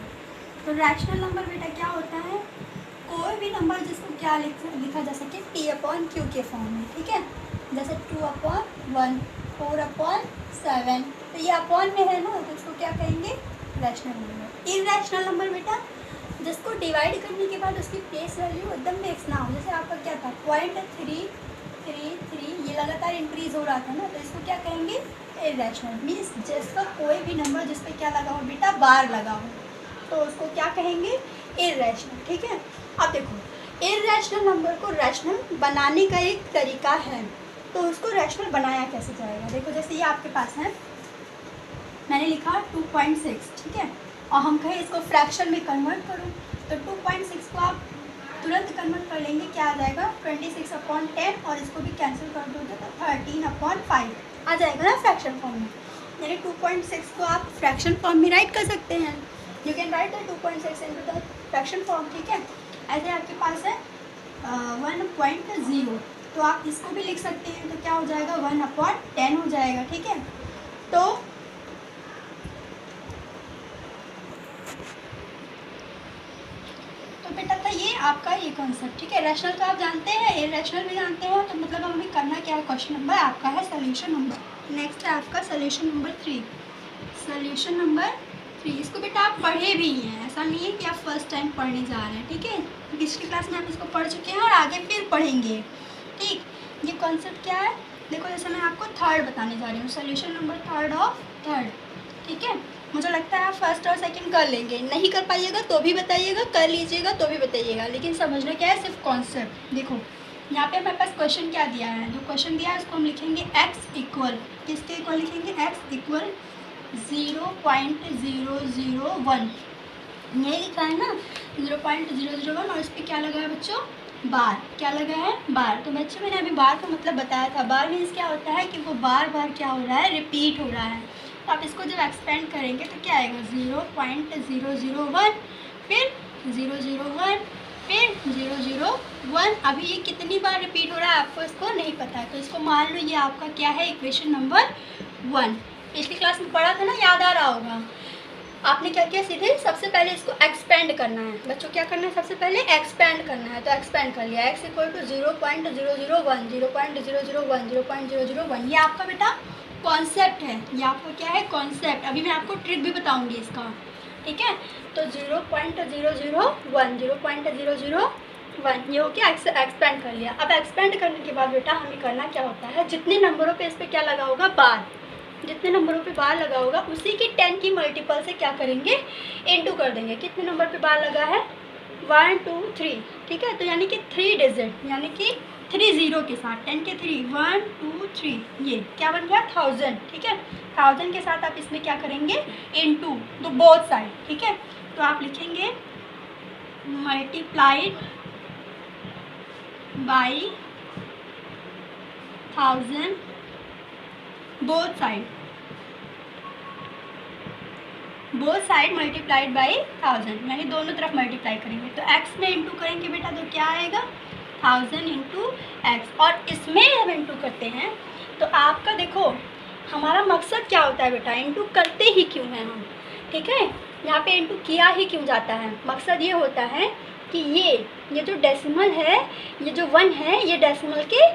तो रैशनल नंबर बेटा क्या होता है, कोई भी नंबर जिसको क्या लिखा जा सके P/Q के फॉर्म में। ठीक है, जैसे 2/1, 4/7, तो ये अपॉन में है ना, तो इसको क्या कहेंगे रैशनल नंबर। इर्रेशनल नंबर बेटा जिसको डिवाइड करने के बाद उसकी प्लेस वैल्यू एकदम फिक्स ना हो, जैसे आपका क्या था 0.333, ये लगातार इंक्रीज हो रहा था ना, तो इसको क्या कहेंगे इर्रेशनल। मीन्स जिसका कोई भी नंबर जिस पे क्या लगा हो बेटा बार लगा हो, तो उसको क्या कहेंगे इर्रेशनल। ठीक है, अब देखो इर्रेशनल नंबर को रैशनल बनाने का एक तरीका है, तो उसको रैशनल बनाया कैसे जाएगा। देखो जैसे ये आपके पास है, मैंने लिखा 2.6। ठीक है, और हम कहें इसको फ्रैक्शन में कन्वर्ट करो, तो 2.6 को आप तुरंत कन्वर्ट कर लेंगे, क्या आ जाएगा 26/10, और इसको भी कैंसिल कर दोगे तो 13/5 आ जाएगा ना फ्रैक्शन फॉर्म में। यानी 2.6 को आप फ्रैक्शन फॉर्म में राइट कर सकते हैं, you can write the 2.6 into the fraction form. ठीक है, ऐसे आपके पास है 1.0, तो आप इसको भी लिख सकते हैं, तो क्या हो जाएगा 1/10 हो जाएगा। ठीक है, तो बेटा था ये आपका ये कॉन्सेप्ट। ठीक है, रैशनल का आप जानते हैं, इर्रेशनल भी जानते हो, तो मतलब हमें करना क्या है, क्वेश्चन नंबर आपका है सोल्यूशन नंबर। नेक्स्ट है आपका सोल्यूशन नंबर 3। सोल्यूशन नंबर 3 इसको बेटा आप पढ़े भी हैं, ऐसा नहीं है कि आप फर्स्ट टाइम पढ़ने जा रहे हैं। ठीक है, पिछली क्लास में आप इसको पढ़ चुके हैं और आगे फिर पढ़ेंगे। ठीक, ये कॉन्सेप्ट क्या है, देखो जैसे मैं आपको थर्ड बताने जा रही हूँ, सोल्यूशन नंबर थर्ड। ठीक है, मुझे लगता है आप फर्स्ट और सेकंड कर लेंगे, नहीं कर पाइएगा तो भी बताइएगा, कर लीजिएगा तो भी बताइएगा, लेकिन समझना क्या है सिर्फ कॉन्सेप्ट। देखो यहाँ पे हमारे पास क्वेश्चन क्या दिया है, जो क्वेश्चन दिया है उसको हम लिखेंगे x इक्वल, किसके इक्वल लिखेंगे, x इक्वल 0.001, ये लिखा है ना 0.001, और इस पर क्या लगा है बच्चों, बार, क्या लगा है, बार। तो बच्चों मैंने अभी बार का मतलब बताया था, बार मीन्स क्या होता है कि वो बार बार क्या हो रहा है, रिपीट हो रहा है। तो आप इसको जब एक्सपेंड करेंगे तो क्या आएगा, 0.001, फिर 001, फिर 001। अभी ये कितनी बार रिपीट हो रहा है आपको इसको नहीं पता है, तो इसको मान लो ये आपका क्या है, इक्वेशन नंबर 1। पिछली क्लास में पढ़ा था ना, याद आ रहा होगा। आपने क्या किया, सीधे सबसे पहले इसको एक्सपेंड करना है बच्चों, क्या करना है, सबसे पहले एक्सपेंड करना है। तो एक्सपेंड कर लिया, x इक्वल टू 0.001, 0.001, 0.001, ये आपका बेटा कॉन्सेप्ट है, ये आपका क्या है, कॉन्सेप्ट। अभी मैं आपको ट्रिक भी बताऊंगी इसका, ठीक है। तो 0.001, 0.001 ये हो गया, एक्सपेंड कर लिया। अब एक्सपेंड करने के बाद बेटा हमें करना क्या होता है, जितने नंबरों पे इस पर क्या लगा होगा, बार, जितने नंबरों पे बार लगा होगा उसी की 10 की मल्टीपल से क्या करेंगे, इनटू कर देंगे। कितने नंबर पे बार लगा है, 1 2 3, ठीक है। तो यानी कि 3 डिजिट, यानी कि 3 0 के साथ, 10 के 3, 1 2 3, ये क्या बन गया, 1000, ठीक है। 1000 के साथ आप इसमें क्या करेंगे, इनटू, तो बोथ साइड, ठीक है। तो आप लिखेंगे multiplied by 1000 both side multiplied by 1000, यानी दोनों तरफ मल्टीप्लाई करेंगे। तो x में इंटू करेंगे बेटा तो क्या आएगा, 1000 इंटू एक्स। और इसमें हम इंटू करते हैं तो आपका देखो हमारा मकसद क्या होता है बेटा, इंटू करते ही क्यों हैं हम, ठीक है। यहाँ पे इंटू किया ही क्यों जाता है, मकसद ये होता है कि ये जो डेसिमल है, ये जो 1 है, ये डेसिमल के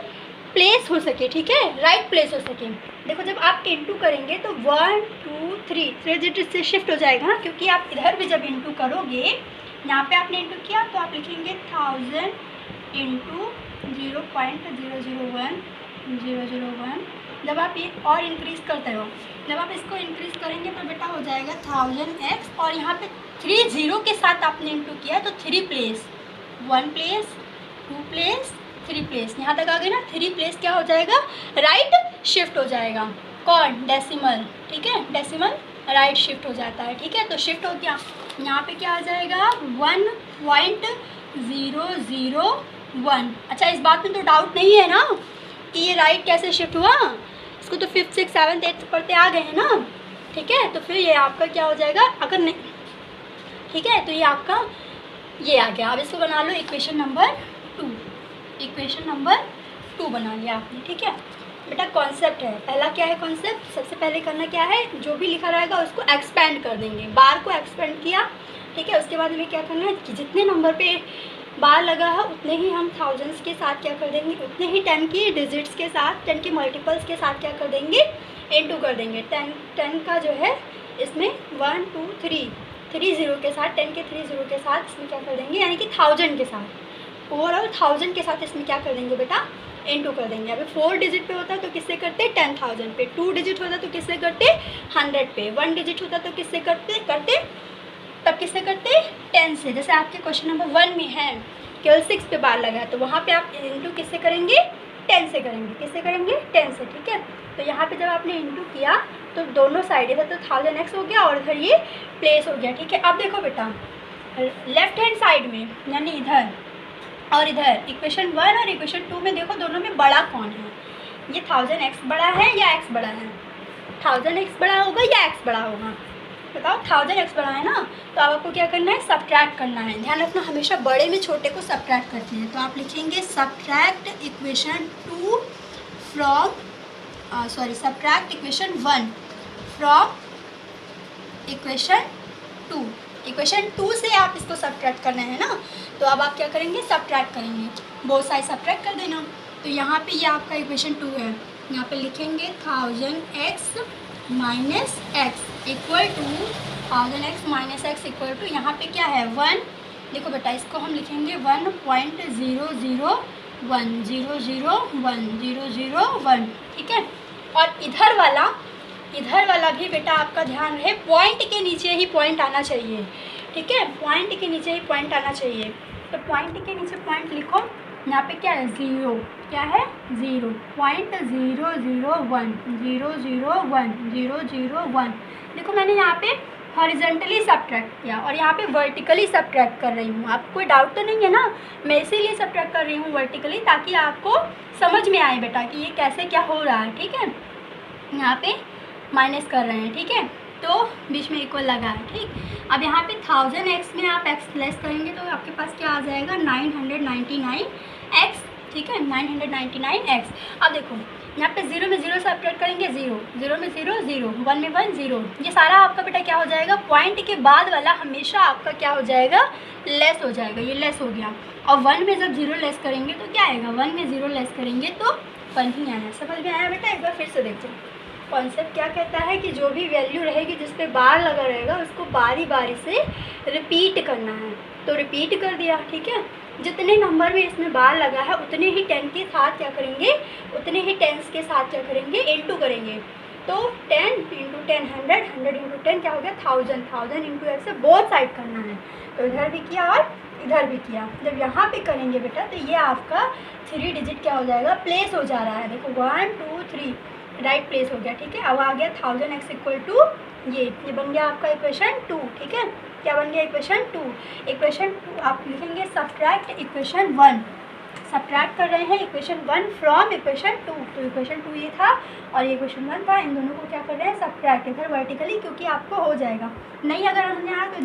प्लेस हो सके, ठीक है, राइट प्लेस हो सके। देखो जब आप इंटू करेंगे तो 1 2 3 डिजिट से शिफ्ट हो जाएगा ना, क्योंकि आप इधर भी जब इंटू करोगे, यहाँ पे आपने इंटू किया तो आप लिखेंगे 1000 इंटू 0.001, जब आप ये और इंक्रीज़ करते हो, जब आप इसको इंक्रीज़ करेंगे तो बेटा हो जाएगा 1000x, और यहाँ पे 3 0 के साथ आपने इंटू किया तो 3 प्लेस, 1 प्लेस, 2 प्लेस, 3 प्लेस, यहाँ तक आ गए ना, 3 प्लेस क्या हो जाएगा, राइट शिफ्ट हो जाएगा, कौन, डेसिमल, ठीक है, डेसिमल राइट शिफ्ट हो जाता है, ठीक है। तो शिफ्ट हो गया, यहाँ पे क्या आ जाएगा 1.001। अच्छा इस बात में तो डाउट नहीं है ना कि ये राइट कैसे शिफ्ट हुआ, इसको तो 5th 6th 7th 8th पढ़ते आ गए हैं ना, ठीक है। तो फिर ये आपका क्या हो जाएगा, अगर नहीं, ठीक है, तो ये आपका ये आ गया। अब इसको बना लो इक्वेशन नंबर 2, इक्वेशन नंबर 2 बना लिया आपने, ठीक है बेटा। कॉन्सेप्ट है, पहला क्या है कॉन्सेप्ट, सबसे पहले करना क्या है, जो भी लिखा रहेगा उसको एक्सपेंड कर देंगे, बार को एक्सपेंड किया, ठीक है। उसके बाद हमें क्या करना है कि जितने नंबर पे बार लगा है उतने ही हम थाउजेंड्स के साथ क्या कर देंगे, उतने ही 10 की डिजिट्स के साथ, 10 के मल्टीपल्स के साथ क्या कर देंगे, इनटू कर देंगे। 10 का जो है इसमें 1 2 3 0 के साथ, 10 के 3 0 के साथ इसमें क्या कर देंगे, यानी कि 1000 के साथ, ओवरऑल 1000 के साथ इसमें क्या कर देंगे बेटा, इनटू कर देंगे। अभी 4 डिजिट पे होता तो किससे करते, 10,000 पे, 2 डिजिट होता तो किससे करते, 100 पे, 1 डिजिट होता तो किससे करते तब किससे करते, 10 से। जैसे आपके क्वेश्चन नंबर 1 में है केवल 6 पे बार लगा है, तो वहाँ पे आप इंटू किससे करेंगे, 10 से करेंगे, किससे करेंगे, 10 से, ठीक है। तो यहाँ पे जब आपने इंटू किया तो दोनों साइड इधर तो 1000x हो गया और इधर ये प्लेस हो गया, ठीक है। अब देखो बेटा लेफ्ट हैंड साइड में, यानी इधर और इधर, इक्वेशन 1 और इक्वेशन 2 में देखो दोनों में बड़ा कौन है, ये 1000x बड़ा है या x बड़ा है, 1000x बड़ा होगा या x बड़ा होगा, बताओ। 1000x बड़ा है ना, तो अब आपको क्या करना है, सब्ट्रैक्ट करना है। ध्यान रखना हमेशा बड़े में छोटे को सब्ट्रैक्ट करते हैं, तो आप लिखेंगे subtract equation 2 from subtract equation 1 from equation 2। Equation 2 से आप इसको सब्ट्रैक्ट करना है ना, तो अब आप क्या करेंगे, सब्ट्रैक्ट करेंगे, बोथ साइड सब्ट्रैक्ट कर देना। तो यहाँ पे ये आपका इक्वेशन 2 है, यहाँ पे लिखेंगे 1000x minus x equal to 1000x minus x equal to, यहाँ पे क्या है 1, देखो बेटा इसको हम लिखेंगे 1.001, ठीक है। और इधर वाला भी बेटा आपका ध्यान रहे, पॉइंट के नीचे ही पॉइंट आना चाहिए, ठीक है, पॉइंट के नीचे ही पॉइंट आना चाहिए। तो पॉइंट के नीचे पॉइंट लिखो, यहाँ पे क्या है, 0, क्या है 0, 0.001, 001, 001। देखो मैंने यहाँ पे हॉरिजॉन्टली सब्ट्रैक्ट किया और यहाँ पे वर्टिकली सब्ट्रैक्ट कर रही हूँ। आपको कोई डाउट तो नहीं है ना, मैं इसीलिए सब्ट्रैक्ट कर रही हूँ वर्टिकली, ताकि आपको समझ में आए बेटा कि ये कैसे क्या हो रहा है। ठीक है, यहाँ पे माइनस कर रहे हैं, ठीक है, तो बीच में इक्वल लगा है। ठीक, अब यहाँ पे 1000x में आप x लेस करेंगे तो आपके पास क्या आ जाएगा, 999x। ठीक है, 999x। अब देखो यहाँ पे 0 में 0 सब्ट्रैक्ट करेंगे, 0, 0 में 0, 0, 1 में 1, 0। ये सारा आपका बेटा क्या हो जाएगा, पॉइंट के बाद वाला हमेशा आपका क्या हो जाएगा, लेस हो जाएगा। ये लेस हो गया। और 1 में जब 0 लेस करेंगे तो क्या आएगा, 1 में 0 लेस करेंगे तो 1 ही आया। समझ में आया बेटा? एक बार फिर से देखो, कॉन्सेप्ट क्या कहता है कि जो भी वैल्यू रहेगी जिस पे बार लगा रहेगा उसको बारी बारी से रिपीट करना है। तो रिपीट कर दिया। ठीक है, जितने नंबर में इसमें बार लगा है उतने ही 10 के साथ क्या करेंगे, उतने ही टेंस के साथ क्या करेंगे, इनटू करेंगे। तो 10 इंटू 10 100, 100 इंटू 10 क्या हो गया, 1000, 1000 इंटू एक्स से बोथ साइड करना है। तो इधर भी किया और इधर भी किया। जब यहाँ पे करेंगे बेटा तो ये आपका 3 डिजिट क्या हो जाएगा, प्लेस हो जा रहा है। देखो 1 2 3 राइट प्लेस हो गया। ठीक है, अब आ गया 1000x इक्वल टू ये बन गया आपका इक्वेशन 2। ठीक है, क्या बन गया, इक्वेशन 2। इक्वेशन 2 आप लिखेंगे सब्ट्रैक्ट इक्वेशन 1। सब्ट्रैक्ट कर रहे हैं इक्वेशन 1 फ्रॉम इक्वेशन 2। तो इक्वेशन 2 ये था और ये इक्वेशन 1 था। इन दोनों को क्या कर रहे हैं, सब्ट्रैक्ट। इधर वर्टिकली क्योंकि आपको हो जाएगा, नहीं अगर हमने आया तो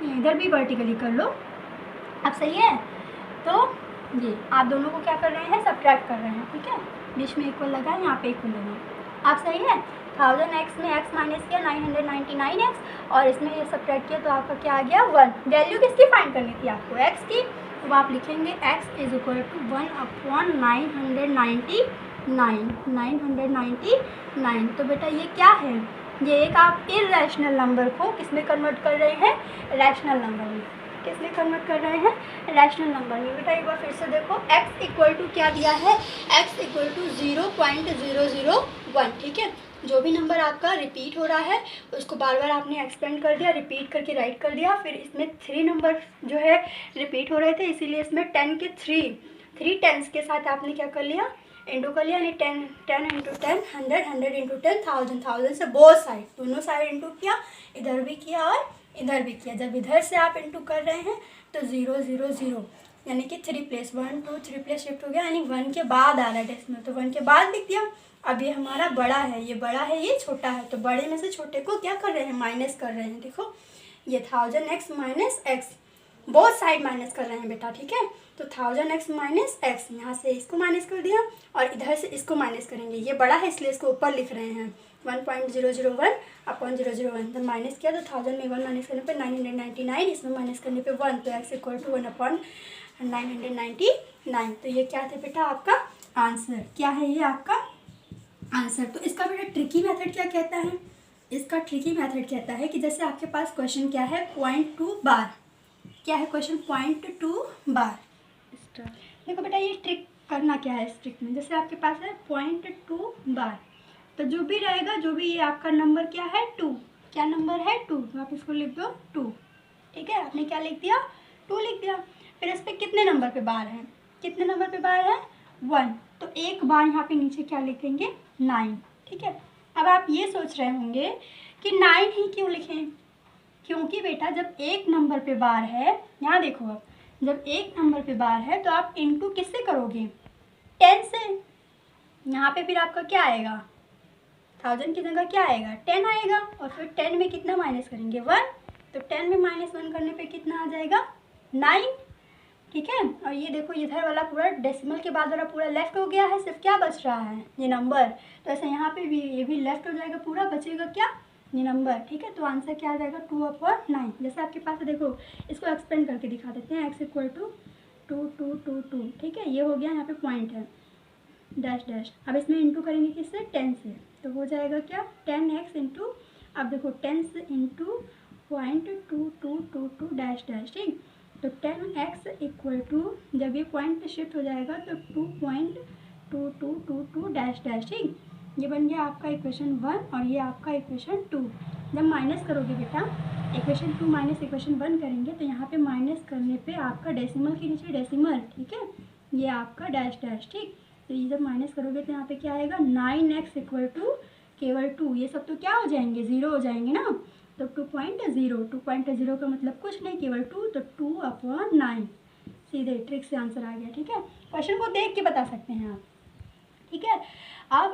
इधर भी वर्टिकली कर लो। अब सही है, तो ये आप दोनों को क्या कर रहे हैं, सब्ट्रैक्ट कर रहे हैं। ठीक है, बीच में इक्वल लगा है, यहाँ पे इक्वल लगा। आप सही है, 1000x में x माइनस किया 999x और इसमें ये सब्ट्रैक्ट किया तो आपका क्या आ गया, 1। वैल्यू किसकी फाइंड करनी थी आपको, x की। तो आप लिखेंगे x इज इक्वल टू 1/999। तो बेटा ये क्या है, ये एक आप इरेशनल नंबर को किस में कन्वर्ट कर रहे हैं, रैशनल नंबर में। किस में कन्वर्ट कर रहे हैं, रैशनल नंबर में। बेटा एक बार फिर से देखो, x इक्वल टू क्या दिया है, x इक्वल टू 0.001। ठीक है, जो भी नंबर आपका रिपीट हो रहा है उसको बार बार आपने एक्सपेंड कर दिया, रिपीट करके राइट कर दिया। फिर इसमें 3 नंबर जो है रिपीट हो रहे थे, इसीलिए इसमें 10 के 3 टेंस के साथ आपने क्या कर लिया, इंटू कर लिया। यानी 10 इंटू 10 100, 100 इंटू 10 1000, 1000 से बोथ साइड, दोनों साइड इंटू किया, इधर भी किया और इधर भी किया। जब इधर से आप इंटू कर रहे हैं तो 0 0 0 यानी कि 3 प्लेस 1 2 3 प्लेस शिफ्ट हो गया, यानी 1 के बाद आ रहा है डेसिमल, तो 1 के बाद लिख दिया। अब ये हमारा बड़ा है, ये बड़ा है, ये छोटा है, तो बड़े में से छोटे को क्या कर रहे हैं, माइनस कर रहे हैं। देखो ये 1000x minus x, both side minus कर रहे हैं बेटा। ठीक है, तो 1000x माइनस एक्स, यहाँ से इसको माइनस कर दिया और इधर से इसको माइनस करेंगे। ये बड़ा है इसलिए इसको ऊपर लिख रहे हैं 1.001/001। जब माइनस किया तो 1000 में 1 माइनस करने पे 999, इसमें माइनस करने पे 1, तो x इक्वल टू 1/999। तो ये क्या थे बेटा आपका आंसर, क्या है ये आपका आंसर। तो इसका बेटा ट्रिकी मेथड क्या कहता है, इसका ट्रिकी मेथड कहता है कि जैसे आपके पास क्वेश्चन क्या है, 0.2 बार, क्या है क्वेश्चन, 0.2 बार। देखो बेटा ये ट्रिक करना क्या है इस ट्रिक में, जैसे आपके पास है 0.2 बार, तो जो भी रहेगा, जो भी ये आपका नंबर क्या है, 2, क्या नंबर है 2, तो आप इसको लिख दो 2। ठीक है, आपने क्या लिख दिया, 2 लिख दिया। फिर इस पर कितने नंबर पे बार है, कितने नंबर पे बार है, 1, तो एक बार यहाँ पे नीचे क्या लिखेंगे, 9। ठीक है, अब आप ये सोच रहे होंगे कि 9 ही क्यों लिखें, क्योंकि बेटा जब एक नंबर पे बार है, यहाँ देखो अब, जब एक नंबर पे बार है तो आप इंटू किससे करोगे, 10 से। यहाँ पे फिर आपका क्या आएगा, 1000 की जगह क्या आएगा, 10 आएगा, और फिर 10 में कितना माइनस करेंगे, 1, तो 10 में -1 करने पे कितना आ जाएगा, 9। ठीक है, और ये देखो इधर वाला पूरा डेसिमल के बाद वाला पूरा लेफ्ट हो गया है, सिर्फ क्या बच रहा है, ये नंबर। तो ऐसे यहाँ पे भी ये भी लेफ्ट हो जाएगा, पूरा बचेगा क्या, ये नंबर। ठीक है, तो आंसर क्या आ जाएगा, 2/9। जैसे आपके पास देखो, इसको एक्सपेंड करके दिखा देते हैं, x इक्वल टू 2 2 2 2। ठीक है, ये हो गया, यहाँ पे पॉइंट है डैश डैश। अब इसमें इंटू करेंगे किससे, 10 से, तो हो जाएगा क्या, 10x इंटू, अब देखो 10 से इंटू 0.2222 डैश डैश। ठीक, तो 10x इक्वल टू, जब ये पॉइंट पे शिफ्ट हो जाएगा तो 2.2222 डैश डैश। ठीक, ये बन गया आपका इक्वेशन 1 और ये आपका इक्वेशन 2। जब माइनस करोगे बेटा, इक्वेशन 2 माइनस इक्वेशन 1 करेंगे तो यहाँ पे माइनस करने पे आपका डेसिमल के नीचे डेसिमल, ठीक है, ये आपका डैश डैश, ठीक। तो ये जब माइनस करोगे तो यहाँ पे क्या आएगा, 9x इक्वल टू केवल 2, ये सब तो क्या हो जाएंगे, 0 हो जाएंगे ना। तो 2.0 का मतलब कुछ नहीं, केवल 2, तो 2/9, सीधे ट्रिक से आंसर आ गया, ठीक है। क्वेश्चन को देख के बता सकते हैं आप, ठीक है। अब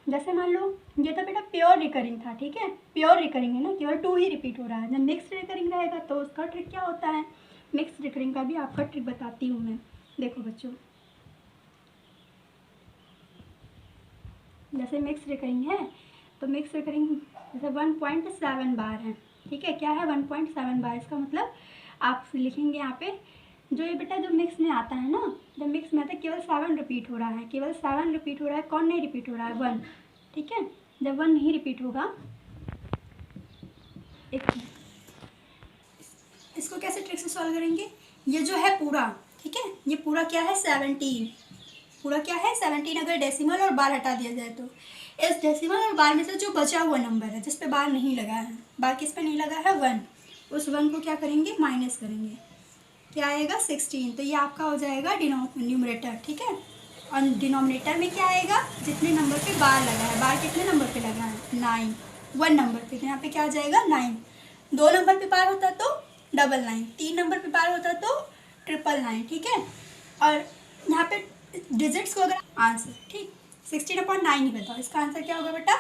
जैसे मान लो ये तो बेटा प्योर रिकरिंग था, ठीक है, प्योर रिकरिंग है ना, केवल 2 ही रिपीट हो रहा है। जब मिक्स्ड रिकरिंग रहेगा तो उसका ट्रिक क्या होता है, मिक्स्ड रिकरिंग का भी आपका ट्रिक बताती हूँ मैं। देखो बच्चों, जैसे मिक्स्ड रिकरिंग है तो मिक्स्ड रिकरिंग जैसे 1.7 बार है, ठीक है, क्या है 1.7 बार, इसका मतलब आप लिखेंगे यहाँ पे, जो ये बेटा जो मिक्स में आता है ना, जब मिक्स में आता है केवल 7 रिपीट हो रहा है, केवल 7 रिपीट हो रहा है, कौन नहीं रिपीट हो रहा है, 1, ठीक है। जब 1 नहीं रिपीट होगा, इसको कैसे ट्रिक से सॉल्व करेंगे, ये जो है पूरा, ठीक है, ये पूरा क्या है 17, पूरा क्या है 17, अगर डेसिमल और बार हटा दिया जाए तो इस डेसिमल और बार में से जो बचा हुआ नंबर है जिस पे बार नहीं लगा है, बार किस पे नहीं लगा है 1, उस 1 को क्या करेंगे, माइनस करेंगे, क्या आएगा 16, तो ये आपका हो जाएगा न्यूमरेटर, ठीक है। और डिनोमिनेटर में क्या आएगा, जितने नंबर पे बार लगा है, बार कितने नंबर पे लगा है 9, 1 नंबर पे, तो यहाँ पे क्या आ जाएगा 9, 2 नंबर पे बार होता तो 999, 3 नंबर पे बार होता तो 999, ठीक है। और यहाँ पे डिजिट्स को अगर आंसर, ठीक, 16/9 ही बताओ, इसका आंसर क्या होगा बेटा,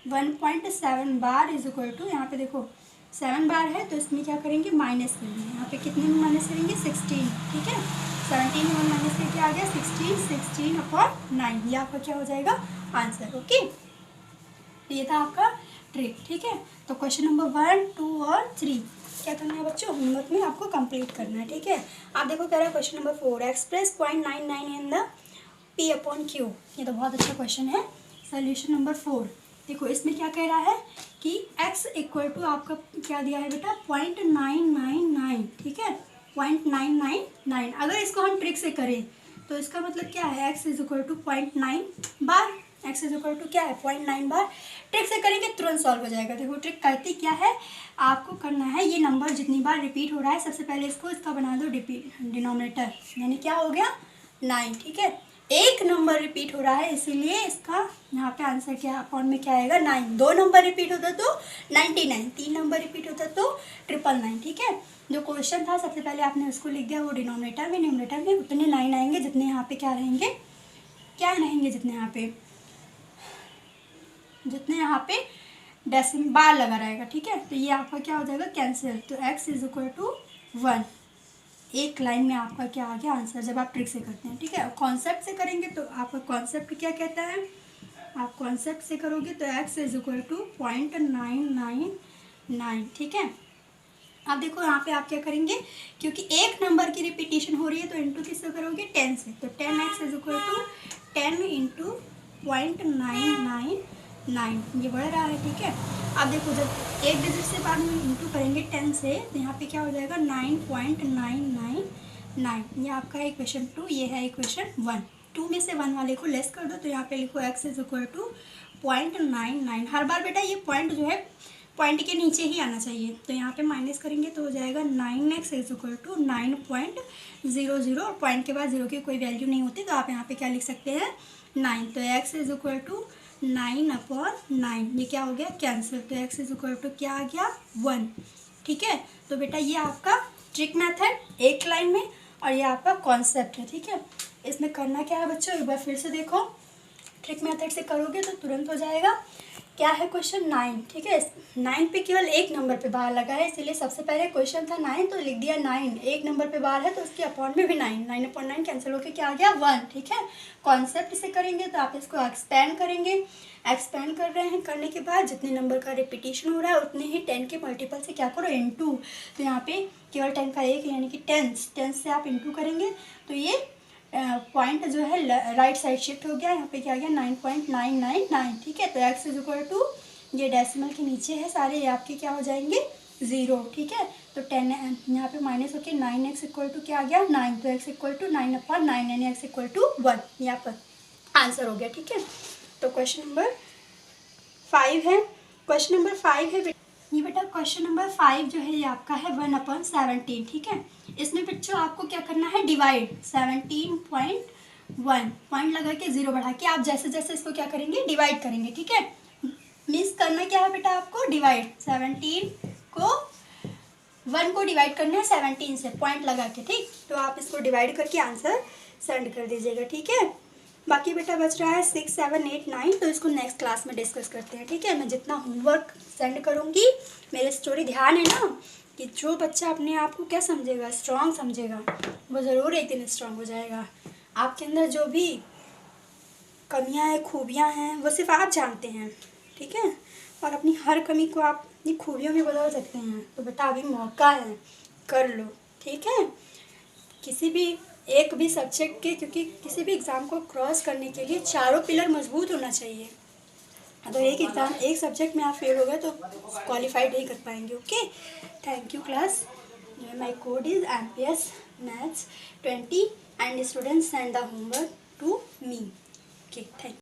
1.7 बार इज इक्वल टू, यहाँ पे देखो 7 बार है तो इसमें क्या करेंगे, माइनस करेंगे, यहाँ पे कितने में माइनस करेंगे 16, ठीक है, 17 में 1 माइनस करके आ गया 16/9, ये आपका क्या हो जाएगा आंसर, ओके। तो ये था आपका ट्रिक, ठीक है। तो क्वेश्चन नंबर 1, 2 और 3 क्या करना है बच्चों, होमवर्क में आपको कंप्लीट करना है, ठीक है। आप देखो कह रहा है question number 4, express 0.99 in the P/Q, ये तो बहुत अच्छा क्वेश्चन है। सोल्यूशन नंबर 4, देखो इसमें क्या कह रहा है कि x इक्वल टू आपका क्या दिया है बेटा 0.999, ठीक है, 0.999, अगर इसको हम ट्रिक से करें तो इसका मतलब क्या है, x is equal to 0.9 bar, x is equal to क्या है 0.9 बार, ट्रिक से करेंगे तुरंत सॉल्व हो जाएगा। देखो ट्रिक करती क्या है, आपको करना है ये नंबर जितनी बार रिपीट हो रहा है सबसे पहले इसको इसका बना दो डिनोमिनेटर, यानी क्या हो गया 9, ठीक है, एक नंबर रिपीट हो रहा है इसीलिए इसका यहाँ पे आंसर क्या अपॉन में क्या आएगा 9, 2 नंबर रिपीट होता तो 99, 3 नंबर रिपीट होता तो 999, ठीक है। जो क्वेश्चन था सबसे पहले आपने उसको लिख दिया, वो डिनोमिनेटर में न्यूमरेटर में उतने 9 आएंगे जितने यहाँ पे क्या रहेंगे, क्या रहेंगे, जितने यहाँ पे डेसिमल बार लगा रहेगा, ठीक है। तो ये आपका क्या हो जाएगा कैंसिल, तो x इज इक्वल टू 1, एक लाइन में आपका क्या आ गया आंसर, जब आप ट्रिक से करते हैं, ठीक है। कॉन्सेप्ट से करेंगे तो आपका कॉन्सेप्ट क्या कहता है, आप कॉन्सेप्ट से करोगे तो x इज इक्वल टू 0.999, ठीक है। अब देखो यहाँ पे आप क्या करेंगे, क्योंकि एक नंबर की रिपीटिशन हो रही है तो इंटू किससे करोगे 10 से, तो 10x is equal to 10 into 0.999, ये बढ़ रहा है, ठीक है। अब देखो जब एक डिजिट से बाद में इंटू करेंगे 10 से तो यहाँ पे क्या हो जाएगा 9.999, ये आपका है इक्वेशन 2, ये है इक्वेशन 1। 2 में से 1 वाले को लेस कर दो तो यहाँ पे लिखो x इज इक्वल टू 0.99, हर बार बेटा ये पॉइंट जो है पॉइंट के नीचे ही आना चाहिए, तो यहाँ पे माइनस करेंगे तो हो जाएगा 9x इज इक्वल टू 9.00, और पॉइंट के बाद 0 की कोई वैल्यू नहीं होती तो आप यहाँ पे क्या लिख सकते हैं 9, तो x इज इक्वल टू 9/9, ये क्या हो गया कैंसिल, तो x इज इक्वल टू क्या आ गया 1, ठीक है। तो बेटा ये आपका ट्रिक मेथड एक लाइन में और ये आपका कॉन्सेप्ट है, ठीक है। इसमें करना क्या है बच्चों, एक बार फिर से देखो, ट्रिक मेथड से करोगे तो तुरंत हो जाएगा। क्या है क्वेश्चन 9, ठीक है, 9 पे केवल एक नंबर पे बार लगा है इसीलिए सबसे पहले क्वेश्चन था 9 तो लिख दिया 9, एक नंबर पे बार है तो उसके अपॉन में भी 9, 9/9 कैंसिल होकर क्या आ गया 1, ठीक है। कॉन्सेप्ट से करेंगे तो आप इसको एक्सपेंड करेंगे, एक्सपेंड कर रहे हैं, करने के बाद जितने नंबर का रिपीटिशन हो रहा है उतने ही 10 के मल्टीपल से क्या करो इनटू, तो यहाँ पे केवल 10 का एक यानी कि 10 से आप इनटू करेंगे तो ये पॉइंट जो है राइट साइड शिफ्ट हो गया, यहाँ पे क्या आ गया 9.999, ठीक है। तो x इज इक्वल टू ये डेसिमल के नीचे है सारे, ये आपके क्या हो जाएंगे 0, ठीक है। तो 10 यहाँ पे माइनस होकर 9x इक्वल टू क्या आ गया 9, तो x इक्वल टू 9/9 यानी x इक्वल टू 1, यहाँ पर आंसर हो गया, ठीक है। तो क्वेश्चन नंबर 5 है, क्वेश्चन नंबर 5 है ये बेटा क्वेश्चन नंबर 5 जो है ये आपका है 1/17, ठीक है। इसमें बच्चों आपको क्या करना है, डिवाइड 17.1 पॉइंट लगा के 0 बढ़ा के आप जैसे जैसे इसको क्या करेंगे, डिवाइड करेंगे, ठीक है। मीन्स करना क्या है बेटा आपको, डिवाइड 17 को 1 को डिवाइड करना है 17 से पॉइंट लगा के, ठीक। तो आप इसको डिवाइड करके आंसर सेंड कर दीजिएगा, ठीक है। बाकी बेटा बच रहा है 6, 7, 8, 9, तो इसको नेक्स्ट क्लास में डिस्कस करते हैं, ठीक है। मैं जितना होमवर्क सेंड करूँगी, मेरे स्टोरी ध्यान है ना कि जो बच्चा अपने आप को क्या समझेगा, स्ट्रॉन्ग समझेगा, वो ज़रूर एक दिन स्ट्रॉन्ग हो जाएगा। आपके अंदर जो भी कमियां हैं, खूबियां हैं, वो सिर्फ आप जानते हैं, ठीक है। और अपनी हर कमी को आप अपनी खूबियों में बदल सकते हैं। तो बेटा अभी मौका है, कर लो, ठीक है। किसी भी एक भी सब्जेक्ट के, क्योंकि किसी भी एग्ज़ाम को क्रॉस करने के लिए चारों पिलर मजबूत होना चाहिए। अगर एक सब्जेक्ट में आप फेल हो गए तो क्वालिफाइड नहीं कर पाएंगे, okay. Thank you class. My code is MPS Maths 20 and students send the homework to me, okay, thank you.